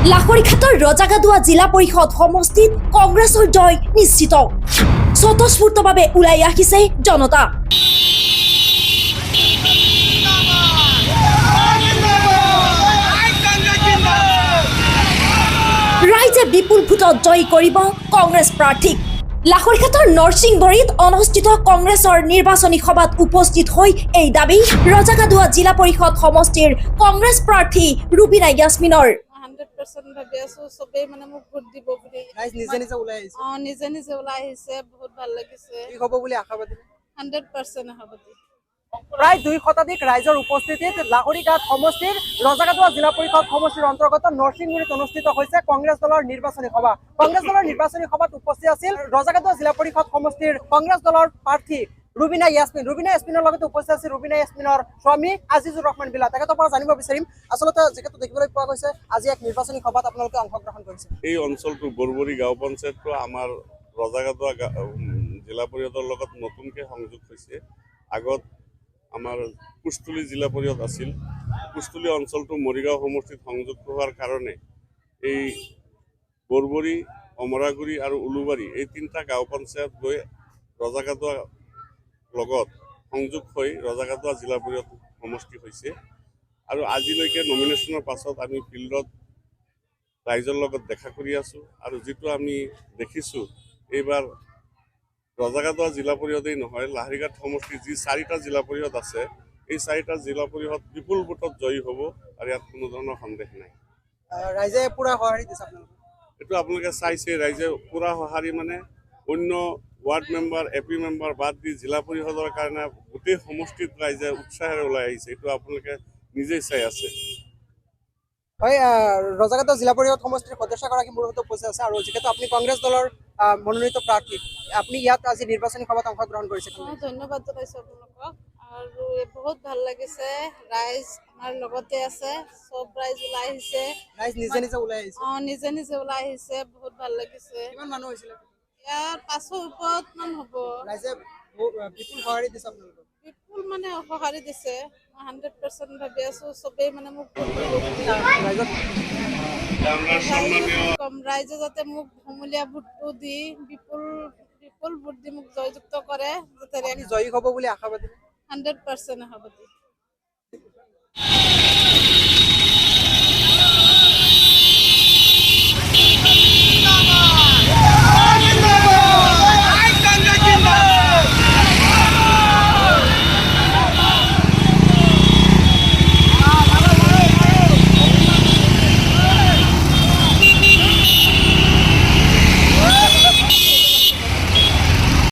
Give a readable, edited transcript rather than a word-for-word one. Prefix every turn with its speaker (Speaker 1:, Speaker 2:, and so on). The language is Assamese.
Speaker 1: লাখৰিঘাটৰ ৰজাগাদুৱা জিলা পৰিষদ সমষ্টিত কংগ্ৰেছৰ জয় নিশ্চিত। স্বতঃস্ফূৰ্তভাৱে ওলাই আহিছে জনতা। ৰাইজে বিপুল ভোটত জয়ী কৰিব কংগ্ৰেছ প্ৰাৰ্থীক। লাখৰিঘাটৰ নৰসিংবৰীত অনুষ্ঠিত কংগ্ৰেছৰ নিৰ্বাচনী সভাত উপস্থিত হৈ এই দাবী ৰজাগাদুৱা জিলা পৰিষদ সমষ্টিৰ কংগ্ৰেছ প্ৰাৰ্থী ৰুবিনা ইয়াছমিনৰ।
Speaker 2: 100% ভাবি আছো সবেই মানে মোক ভোট দিব বুলি।
Speaker 3: ৰাইজ নিজে নিজে ওলাই আহিছে।
Speaker 2: নিজে নিজে ওলাই আহিছে, বহুত ভাল লাগিছে।
Speaker 3: কি হ'ব বুলি আশাবাদী?
Speaker 2: 100% আশাবাদী।
Speaker 3: প্ৰায় 2 শতাধিক ৰাইজৰ উপস্থিতিত লাহৰীঘাট সমষ্টিৰ ৰজাগাদুৱা জিলা পৰিষদ সমষ্টিৰ অন্তৰ্গত নৰসিংগুৰিত অনুষ্ঠিত হৈছে কংগ্ৰেছ দলৰ নিৰ্বাচনী সভা। কংগ্ৰেছ দলৰ নিৰ্বাচনী সভাত উপস্থিত আছিল ৰজাগাদুৱা জিলা পৰিষদ সমষ্টিৰ কংগ্ৰেছ দলৰ প্ৰাৰ্থী ৰুবিনা ইয়াছমিন। ৰুবিনা ইয়াছমিনৰ লগতে উপস্থিত আছিল ৰুবিনা ইয়াছমিনৰ স্বামী আজিজুৰ ৰহমান বিলা। তেখেতৰ পৰা জানিব বিচাৰিম আচলতে যিহেতু দেখিবলৈ পোৱা গৈছে আজি এক নিৰ্বাচনী সভাত আপোনালোকে অংশগ্ৰহণ কৰিছে।
Speaker 4: এই অঞ্চলটো বৰবৰী গাঁও পঞ্চায়তটো আমাৰ ৰজাগাদুৱা জিলা পৰিষদৰ লগত নতুনকৈ সংযোগ হৈছে। আগত আমাৰ কুষ্টুলি জিলা পৰিষদ আছিল। কুষ্টুলি অঞ্চলটো মৰিগাঁও সমষ্টিত সংযুক্ত হোৱাৰ কাৰণে এই বৰবৰী, অমৰাগুৰি আৰু উলুবাৰী এই 3টা গাঁও পঞ্চায়ত গৈ ৰজাগাদুৱা লগত সংযোগ হৈ ৰজাগাদুৱা জিলা পৰিষদ সমষ্টি হৈছে। আৰু আজিলৈকে নমিনেশ্যনৰ পাছত আমি ফিল্ডত ৰাইজৰ লগত দেখা কৰি আছোঁ। আৰু যিটো আমি দেখিছোঁ এইবাৰ ৰজাগাদুৱা জিলা পৰিষদেই নহয়, লাহৰীঘাট সমষ্টিৰ যি 4টা জিলা পৰিষদ আছে এই 4টা জিলা পৰিষদ বিপুল ভোটত জয়ী হ'ব আৰু ইয়াত কোনো ধৰণৰ সন্দেহ নাই।
Speaker 3: ৰাইজে পুৰা সঁহাৰি দিছে আপোনালোকে?
Speaker 4: এইটো আপোনালোকে চাইছে, ৰাইজে পুৰা সঁহাৰি মানে অন্য ward member, A P member বাদ দি জিলা পৰিষদৰ কাৰণে গোটেই সমষ্টিত ৰাইজে উৎসাহেৰে ওলাই আহিছে। এইটো আপোনালোকে নিজেই চাই আছে।
Speaker 3: হয়, ৰজাগাদুৱা জিলা পৰিষদ সমষ্টিৰ সদস্যগৰাকী মোৰ সৈতে উপস্থিত আছে। আৰু যিহেতু আপুনি কংগ্ৰেছ দলৰ মনোনীত প্ৰাৰ্থী, আপুনি ইয়াত আজি নিৰ্বাচনী সভাত অংশগ্ৰহণ কৰিছে।
Speaker 2: ধন্যবাদ জনাইছো আপোনালোকক। আৰু বহুত ভাল লাগিছে, ৰাইজ আমাৰ লগতে আছে, সব ৰাইজ ওলাই আহিছে।
Speaker 3: ৰাইজ নিজে নিজে ওলাই আহিছে।
Speaker 2: নিজে নিজে ওলাই আহিছে, বহুত ভাল লাগিছে।
Speaker 3: কিমান মানুহ হৈছিলে?
Speaker 2: ইয়াৰ 500 ওপৰত মান হ'ব।
Speaker 3: ৰাইজে বিপুল সঁহাৰি দিছে আপোনালোকক?
Speaker 2: বিপুল মানে সঁহাৰি দিছে। 100% ভাবি আছো সবেই মানে মোক ভোট দিব বুলি। ৰাইজে যাতে মোক সমূলীয়া ভোটটো দি বিপুল ভোট দি মোক জয়যুক্ত কৰে, যাতে
Speaker 3: জয়ী হ'ব বুলি আশাবাদী?
Speaker 2: 100% আশাবাদী।